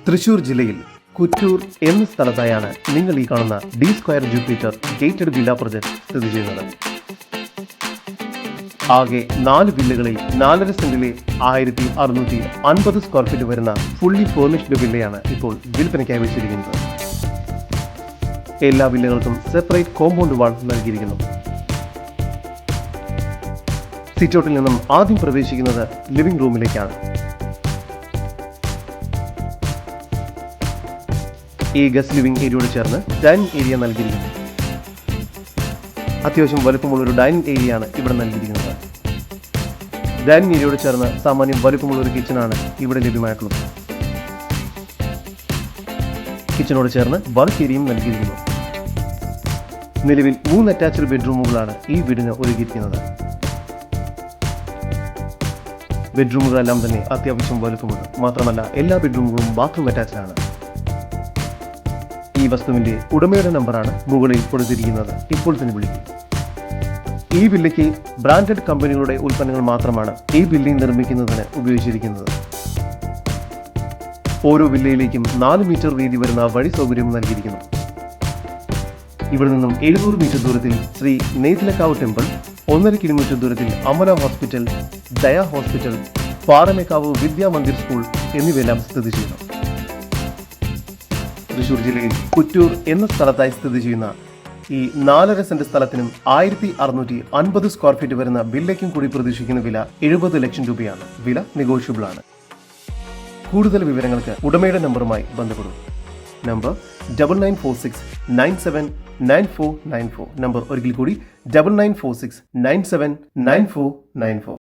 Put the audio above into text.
തൃശൂർ ജില്ലയിൽ കുറ്റൂർ എന്ന സ്ഥലത്തായാണ് നിങ്ങൾ ഈ കാണുന്ന D square Jupiter gated villa project സ്ഥിതി ചെയ്യുന്നത്. ആകെ 4 വില്ലകളിൽ 4.5 സെന്റിലെ 1650 സ്ക്വയർ ഫീറ്റ് വരുന്ന ഫുള്ളി ഫേർണിഷ്ഡ് വില്ലയാണ് ഇപ്പോൾ വിൽപ്പനയ്ക്കായി വെച്ചിരിക്കുന്നത്. എല്ലാ വില്ലകൾക്കും സെപ്പറേറ്റ് കോമ്പൗണ്ട് വാൾ നൽകിയിരിക്കുന്നു. സിറ്റൗട്ടിൽ നിന്നും ആദ്യം പ്രവേശിക്കുന്നത് ലിവിംഗ് റൂമിലേക്കാണ്. ഈ ഗസ്റ്റ് ലിവിംഗ് ഏരിയയോട് ചേർന്ന് ഡൈനിങ് ഏരിയ നൽകിയിരിക്കുന്നു. അത്യാവശ്യം വലുപ്പമുള്ള ഒരു ഡൈനിങ് ഏരിയയാണ് ഇവിടെ നൽകിയിരിക്കുന്നത്. ഡൈനിങ് ഏരിയയോട് ചേർന്ന് സാമാന്യം വലുപ്പമുള്ള ഒരു കിച്ചണാണ് ഇവിടെ ലഭ്യമായിട്ടുള്ളത്. കിച്ചണോട് ചേർന്ന് വർക്ക് ഏരിയയും നൽകിയിരിക്കുന്നു. നിലവിൽ 3 അറ്റാച്ച്ഡ് ബെഡ്റൂമുകളാണ് ഈ വീടിന് ഒരുക്കിയിരിക്കുന്നത്. ബെഡ്റൂമുകളെല്ലാം തന്നെ അത്യാവശ്യം വലുപ്പമുണ്ട്. മാത്രമല്ല എല്ലാ ബെഡ്റൂമുകളും ബാത്റൂം അറ്റാച്ച്ഡ് ആണ്. ഈ വസ്തുവിന്റെ ഉടമയുടെ നമ്പറാണ് മുകളിൽ കൊടുത്തിരിക്കുന്നത്. ഇപ്പോൾ തന്നെ വിളിക്കും. ഈ വില്ലയ്ക്ക് ബ്രാൻഡഡ് കമ്പനികളുടെ ഉൽപ്പന്നങ്ങൾ മാത്രമാണ് ഈ ബിൽഡിംഗ് നിർമ്മിക്കുന്നതിന് ഉപയോഗിച്ചിരിക്കുന്നത്. ഓരോ വില്ലയിലേക്കും 4 മീറ്റർ വീതി വരുന്ന വഴി സൗകര്യം നൽകിയിരിക്കുന്നു. ഇവിടെ നിന്നും 700 മീറ്റർ ദൂരത്തിൽ ശ്രീ നെയ്തിലക്കാവ് ടെമ്പിൾ, 1.5 കിലോമീറ്റർ ദൂരത്തിൽ അമല ഹോസ്പിറ്റൽ, ദയ ഹോസ്പിറ്റൽ, പാറമേക്കാവ് വിദ്യാമന്ദിർ സ്കൂൾ എന്നിവയെല്ലാം സ്ഥിതി ചെയ്യുന്നു. തൃശൂർ ജില്ലയിൽ കുറ്റൂർ എന്ന സ്ഥലത്തായി സ്ഥിതി ചെയ്യുന്ന ഈ 4.5 സെന്റ് സ്ഥലത്തിനും 1650 സ്ക്വയർ ഫീറ്റ് വരുന്ന വില്ലയ്ക്കും കൂടി പ്രതീക്ഷിക്കുന്ന വില 70 ലക്ഷം രൂപയാണ്. വില നെഗോഷ്യബിൾ ആണ്. കൂടുതൽ വിവരങ്ങൾക്ക് ഉടമയുടെ നമ്പറുമായി ബന്ധപ്പെടും. നമ്പർ 9946979494. നമ്പർ ഒരിക്കൽ കൂടി 9946979494.